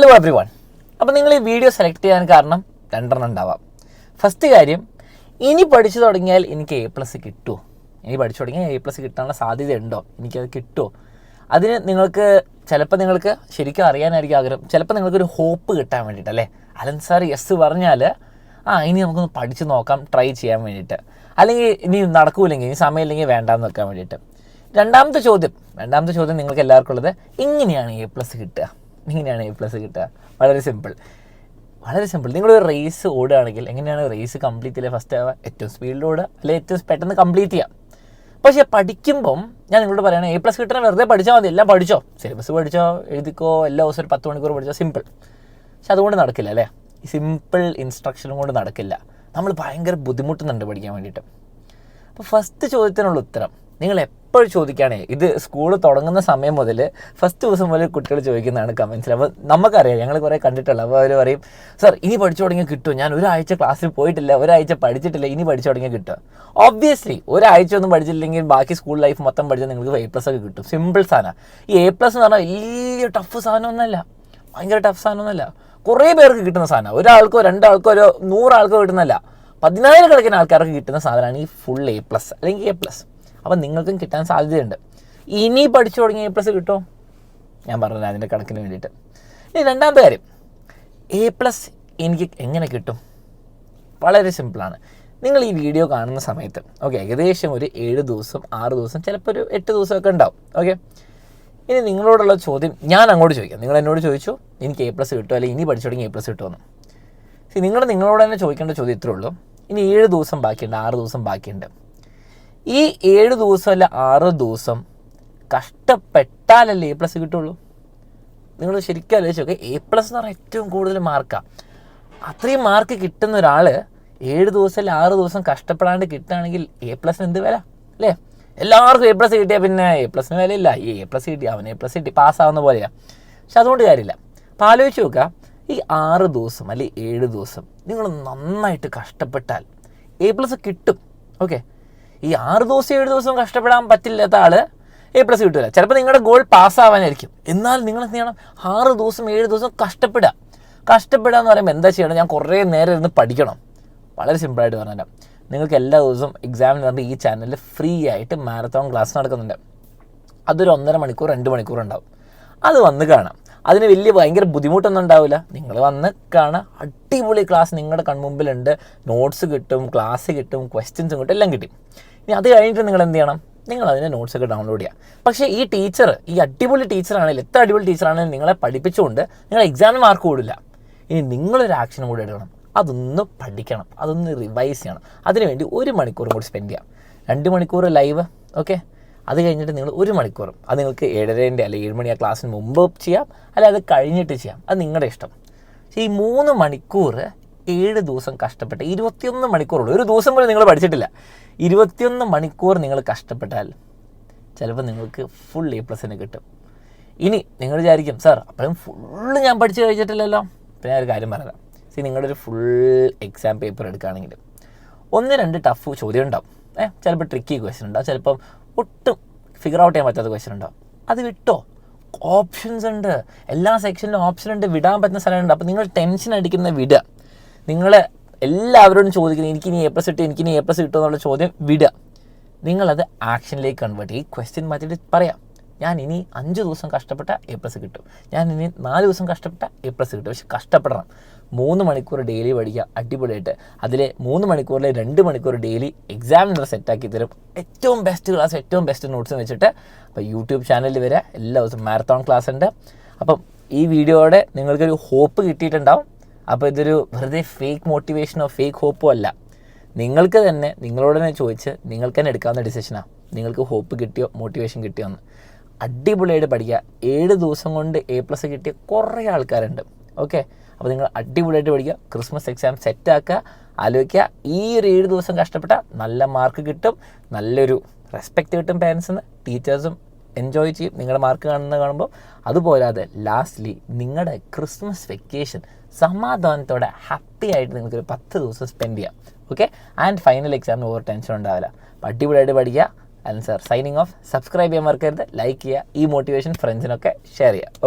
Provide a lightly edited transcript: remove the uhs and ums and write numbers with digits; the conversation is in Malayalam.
Hello every one. അപ്പോൾ നിങ്ങൾ ഈ വീഡിയോ സെലക്ട് ചെയ്യാൻ കാരണം രണ്ടെണ്ണം ഉണ്ടാവാം. ഫസ്റ്റ് കാര്യം, ഇനി പഠിച്ചു തുടങ്ങിയാൽ എനിക്ക് A+ കിട്ടുമോ, ഇനി പഠിച്ചു തുടങ്ങിയാൽ A+ കിട്ടാനുള്ള സാധ്യതയുണ്ടോ, എനിക്കത് കിട്ടുമോ, അതിന് ചിലപ്പോൾ നിങ്ങൾക്ക് ശരിക്കും അറിയാനായിരിക്കും ആഗ്രഹം, ചിലപ്പോൾ നിങ്ങൾക്കൊരു ഹോപ്പ് കിട്ടാൻ വേണ്ടിയിട്ടല്ലേ. അലൻ സാർ യെസ് പറഞ്ഞാൽ ഇനി നമുക്കൊന്ന് പഠിച്ച് നോക്കാം, ട്രൈ ചെയ്യാൻ വേണ്ടിയിട്ട്, അല്ലെങ്കിൽ ഇനി നടക്കൂല്ലെങ്കിൽ, ഇനി സമയമില്ലെങ്കിൽ വേണ്ടാന്ന് വെക്കാൻ വേണ്ടിയിട്ട്. രണ്ടാമത്തെ ചോദ്യം നിങ്ങൾക്ക് എല്ലാവർക്കും ഉള്ളത്, എങ്ങനെയാണ് A+ കിട്ടുക, വളരെ സിമ്പിൾ. നിങ്ങളൊരു റേസ് ഓടുകയാണെങ്കിൽ എങ്ങനെയാണ് റേസ് കംപ്ലീറ്റ് ചെയ്യുക? ഫസ്റ്റ് ആവുക, ഏറ്റവും സ്പീഡിൽ ഓടുക, അല്ലെങ്കിൽ ഏറ്റവും പെട്ടെന്ന് കംപ്ലീറ്റ് ചെയ്യുക. പക്ഷേ പഠിക്കുമ്പം ഞാൻ നിങ്ങളോട് പറയുകയാണ്, A+ കിട്ടണം, വെറുതെ പഠിച്ചാൽ മതി, എല്ലാം പഠിച്ചോ, സിലബസ് പഠിച്ചോ, എഴുതിക്കോ, എല്ലാ ദിവസവും ഒരു 10 മണിക്കൂർ പഠിച്ചോ, സിമ്പിൾ. പക്ഷെ അതുകൊണ്ട് നടക്കില്ല അല്ലേ, ഈ സിമ്പിൾ ഇൻസ്ട്രക്ഷനും കൊണ്ട് നടക്കില്ല. നമ്മൾ ഭയങ്കര ബുദ്ധിമുട്ടുന്നുണ്ട് പഠിക്കാൻ വേണ്ടിയിട്ട്. അപ്പോൾ ഫസ്റ്റ് ചോദ്യത്തിനുള്ള ഉത്തരം നിങ്ങൾ എപ്പോഴും ചോദിക്കുകയാണേ, ഇത് സ്കൂൾ തുടങ്ങുന്ന സമയം മുതൽ ഫസ്റ്റ് ദിവസം മുതൽ കുട്ടികൾ ചോദിക്കുന്നതാണ് കമൻസിൽ. അപ്പോൾ നമുക്കറിയാം, ഞങ്ങൾ കുറേ കണ്ടിട്ടുള്ള. അപ്പോൾ അവർ പറയും, സാർ ഇനി പഠിച്ചു തുടങ്ങിയാൽ കിട്ടുമോ, ഞാൻ ഒരാഴ്ച ക്ലാസ്സിൽ പോയിട്ടില്ല, ഒരാഴ്ച പഠിച്ചിട്ടില്ല, ഇനി പഠിച്ചു തുടങ്ങിയാൽ കിട്ടുമോ? ഒബ്വിയസ്ലി ഒരാഴ്ച ഒന്നും പഠിച്ചില്ലെങ്കിൽ ബാക്കി സ്കൂൾ ലൈഫ് മൊത്തം പഠിച്ചാൽ നിങ്ങൾക്ക് A+ ഒക്കെ കിട്ടും. സിമ്പിൾ സാധനം. ഈ A+ എന്ന് പറഞ്ഞാൽ വലിയ ടഫ് സാധനമൊന്നുമല്ല, ഭയങ്കര ടഫ് സാധനമൊന്നുമല്ല, കുറേ പേർക്ക് കിട്ടുന്ന സാധനം. ഒരാൾക്കോ 2 ആൾക്കോ 100 ആൾക്കോ കിട്ടുന്നതല്ല, 10,000 കണക്കിന് ആൾക്കാർക്ക് കിട്ടുന്ന സാധനമാണ് ഈ ഫുൾ A+ അല്ലെങ്കിൽ A+. അപ്പം നിങ്ങൾക്കും കിട്ടാൻ സാധ്യതയുണ്ട്. ഇനി പഠിച്ചു തുടങ്ങി A+ കിട്ടുമോ? ഞാൻ പറഞ്ഞില്ല അതിൻ്റെ കണക്കിന് വേണ്ടിയിട്ട്. ഇനി രണ്ടാമത്തെ കാര്യം, A+ എനിക്ക് എങ്ങനെ കിട്ടും? വളരെ സിമ്പിളാണ്. നിങ്ങൾ ഈ വീഡിയോ കാണുന്ന സമയത്ത് ഏകദേശം ഒരു 7 ദിവസം 6 ദിവസം ചിലപ്പോൾ ഒരു 8 ദിവസമൊക്കെ ഉണ്ടാവും. ഇനി നിങ്ങളോടുള്ള ചോദ്യം ഞാൻ അങ്ങോട്ട് ചോദിക്കാം. നിങ്ങൾ എന്നോട് ചോദിച്ചു എനിക്ക് A+ കിട്ടുമോ, അല്ലെങ്കിൽ ഇനി പഠിച്ചു തുടങ്ങി A+ കിട്ടുമെന്ന്. നിങ്ങളോട് തന്നെ ചോദിക്കേണ്ട ചോദ്യം ഇത്രേ ഉള്ളൂ. ഇനി 7 ദിവസം ബാക്കിയുണ്ട്, 6 ദിവസം ബാക്കിയുണ്ട്. ഈ 7 ദിവസം അല്ല 6 ദിവസം കഷ്ടപ്പെട്ടാലല്ലേ A+ കിട്ടുള്ളൂ. നിങ്ങൾ ശരിക്കും ആലോചിച്ച് നോക്കുക, A+ എന്ന് പറഞ്ഞാൽ ഏറ്റവും കൂടുതൽ മാർക്കാണ്. അത്രയും മാർക്ക് കിട്ടുന്ന ഒരാൾ 7 ദിവസം അല്ല 6 ദിവസം കഷ്ടപ്പെടാണ്ട് കിട്ടുകയാണെങ്കിൽ A+ എന്ത് വില അല്ലേ? എല്ലാവർക്കും A+ കിട്ടിയാൽ പിന്നെ A+ വിലയില്ല. ഈ A+ കിട്ടി, അവൻ A+ കിട്ടി, പാസ്സാവുന്ന പോലെയാണ്. പക്ഷെ അതുകൊണ്ട് കാര്യമില്ല. അപ്പോൾ ആലോചിച്ച് നോക്കുക, ഈ 6 ദിവസം അല്ലെങ്കിൽ 7 ദിവസം നിങ്ങൾ നന്നായിട്ട് കഷ്ടപ്പെട്ടാൽ A+ കിട്ടും. ഈ 6 ദിവസം 7 ദിവസം കഷ്ടപ്പെടാൻ പറ്റില്ലാത്ത ആൾ A+ കിട്ടില്ല. ചിലപ്പോൾ നിങ്ങളുടെ ഗോൾ പാസ്സാവാനായിരിക്കും. എന്നാൽ നിങ്ങൾ എന്ത് ചെയ്യണം? 6 ദിവസം 7 ദിവസം കഷ്ടപ്പെടുക എന്ന് പറയുമ്പോൾ എന്താ ചെയ്യണം? ഞാൻ കുറേ നേരം ഇരുന്ന് പഠിക്കണം. വളരെ സിമ്പിളായിട്ട് പറഞ്ഞുതരാം. നിങ്ങൾക്ക് എല്ലാ ദിവസവും എക്സാമിന് ഈ ചാനലിൽ ഫ്രീ ആയിട്ട് മാരത്തോൺ ക്ലാസ് നടക്കുന്നുണ്ട്. അതൊരു 1.5 മണിക്കൂർ 2 മണിക്കൂർ ഉണ്ടാവും. അത് വന്ന് കാണാം. അതിന് ഭയങ്കര ബുദ്ധിമുട്ടൊന്നും ഉണ്ടാവില്ല. നിങ്ങൾ വന്ന് കാണാം, അടിപൊളി ക്ലാസ് നിങ്ങളുടെ കൺമുമ്പിലുണ്ട്. നോട്ട്സ് കിട്ടും, ക്ലാസ് കിട്ടും, ക്വസ്റ്റ്യൻസും കിട്ടും, എല്ലാം കിട്ടും. ഇനി അത് കഴിഞ്ഞിട്ട് നിങ്ങൾ എന്ത് ചെയ്യണം? നിങ്ങൾ അതിൻ്റെ നോട്ട്സൊക്കെ ഡൗൺലോഡ് ചെയ്യുക. പക്ഷേ ഈ ടീച്ചർ, ഈ അടിപൊളി ടീച്ചറാണെങ്കിലും എത്ര അടിപൊളി ടീച്ചറാണെങ്കിലും നിങ്ങളെ പഠിപ്പിച്ചുകൊണ്ട് നിങ്ങൾ എക്സാമിന് മാർക്ക് കൂടില്ല. ഇനി നിങ്ങളൊരു ആക്ഷനും കൂടി എടുക്കണം. അതൊന്ന് പഠിക്കണം, അതൊന്ന് റിവൈസ് ചെയ്യണം. അതിനുവേണ്ടി 1 മണിക്കൂറും കൂടി സ്പെൻഡ് ചെയ്യാം. 2 മണിക്കൂർ ലൈവ്, അത് കഴിഞ്ഞിട്ട് നിങ്ങൾ 1 മണിക്കൂറും, അത് നിങ്ങൾക്ക് 7:30 അല്ലെങ്കിൽ 7 മണി ആ ക്ലാസ്സിന് മുമ്പ് ചെയ്യാം, അല്ലെങ്കിൽ അത് കഴിഞ്ഞിട്ട് ചെയ്യാം, അത് നിങ്ങളുടെ ഇഷ്ടം. പക്ഷേ ഈ 3 മണിക്കൂർ 7 ദിവസം കഷ്ടപ്പെട്ട് 21 മണിക്കൂറുള്ളൂ. ഒരു ദിവസം പോലും നിങ്ങൾ പഠിച്ചിട്ടില്ല. 21 മണിക്കൂർ നിങ്ങൾ കഷ്ടപ്പെട്ടാൽ ചിലപ്പോൾ നിങ്ങൾക്ക് ഫുൾ A+ കിട്ടും. ഇനി നിങ്ങൾ വിചാരിക്കും, സാർ അപ്പോഴും ഫുള്ള് ഞാൻ പഠിച്ചു കഴിഞ്ഞിട്ടില്ലല്ലോ. അപ്പോൾ ഞാൻ ഒരു കാര്യം പറയാം. നിങ്ങളൊരു ഫുൾ എക്സാം പേപ്പർ എടുക്കുകയാണെങ്കിൽ 1-2 ടഫ് ചോദ്യം ഉണ്ടാവും. ചിലപ്പോൾ ട്രിക്കി ക്വസ്റ്റ്യൻ ഉണ്ടാവും, ചിലപ്പം ഒട്ടും ഫിഗർ ഔട്ട് ചെയ്യാൻ പറ്റാത്ത ക്വസ്റ്റ്യൻ ഉണ്ടാവും. അത് വിട്ടോ, ഓപ്ഷൻസ് ഉണ്ട്, എല്ലാ സെക്ഷനിലും ഓപ്ഷൻ ഉണ്ട്, വിടാൻ പറ്റുന്ന സ്ഥലമുണ്ട്. അപ്പോൾ നിങ്ങൾ ടെൻഷൻ അടിക്കുന്ന വിടുക. നിങ്ങൾ എല്ലാവരോടും ചോദിക്കുന്നത് എനിക്കിനി A+ കിട്ടും, എനിക്കിനി A+ കിട്ടും എന്നുള്ള ചോദ്യം വിടുക. നിങ്ങളത് ആക്ഷനിലേക്ക് കൺവേർട്ട് ചെയ്യും. ക്വസ്റ്റ്യൻ മാറ്റിയിട്ട് പറയാം, ഞാൻ ഇനി 5 ദിവസം കഷ്ടപ്പെട്ട A+ കിട്ടും, ഞാൻ ഇനി 4 ദിവസം കഷ്ടപ്പെട്ട A+ കിട്ടും. പക്ഷെ കഷ്ടപ്പെടണം. 3 മണിക്കൂർ ഡെയിലി പഠിക്കുക അടിപൊളിയായിട്ട്. അതിൽ 3 മണിക്കൂറിൽ 2 മണിക്കൂർ ഡെയിലി എക്സാമിനർ സെറ്റാക്കി തരും. ഏറ്റവും ബെസ്റ്റ് ക്ലാസ്, ഏറ്റവും ബെസ്റ്റ് നോട്ട്സ് വെച്ചിട്ട്. അപ്പോൾ യൂട്യൂബ് ചാനലിൽ വരെ എല്ലാ ദിവസവും മാരത്തോൺ ക്ലാസ് ഉണ്ട്. അപ്പം ഈ വീഡിയോയുടെ നിങ്ങൾക്കൊരു ഹോപ്പ് കിട്ടിയിട്ടുണ്ടാവും. അപ്പോൾ ഇതൊരു വെറുതെ ഫേക്ക് മോട്ടിവേഷനോ ഫേക്ക് ഹോപ്പോ അല്ല. നിങ്ങൾക്ക് തന്നെ നിങ്ങളോട് തന്നെ ചോദിച്ച് നിങ്ങൾക്ക് തന്നെ എടുക്കാവുന്ന ഡിസിഷനാണ്. നിങ്ങൾക്ക് ഹോപ്പ് കിട്ടിയോ, മോട്ടിവേഷൻ കിട്ടിയോ എന്ന്. അടിപൊളിയായിട്ട് പഠിക്കുക. 7 ദിവസം കൊണ്ട് A+ കിട്ടിയ കുറേ ആൾക്കാരുണ്ട്. അപ്പോൾ നിങ്ങൾ അടിപൊളിയായിട്ട് പഠിക്കുക. ക്രിസ്മസ് എക്സാം സെറ്റാക്കുക. ആലോചിക്കുക, ഈ ഒരു 7 ദിവസം കഷ്ടപ്പെട്ടാൽ നല്ല മാർക്ക് കിട്ടും, നല്ലൊരു റെസ്പെക്റ്റ് കിട്ടും പേരൻസിന്, ടീച്ചേഴ്സും എൻജോയ് ചെയ്യും നിങ്ങളുടെ മാർക്ക് കാണുമ്പോൾ. അതുപോലാതെ ലാസ്റ്റ്ലി നിങ്ങളുടെ ക്രിസ്മസ് വെക്കേഷൻ സമാധാനത്തോടെ ഹാപ്പി ആയിട്ട് നിങ്ങൾക്കൊരു 10 ദിവസം സ്പെൻഡ് ചെയ്യാം. ആൻഡ് ഫൈനൽ എക്സാമിന് ഓവർ ടെൻഷൻ ഉണ്ടാവില്ല. അപ്പോൾ അടിപൊളിയായിട്ട് പഠിക്കുക. Allen sir signing off. Subscribe ചെയ്യാൻ മറക്കരുത്, ലൈക്ക് ചെയ്യുക, ഈ മോട്ടിവേഷൻ ഫ്രണ്ട്സിനൊക്കെ ഷെയർ ചെയ്യുക.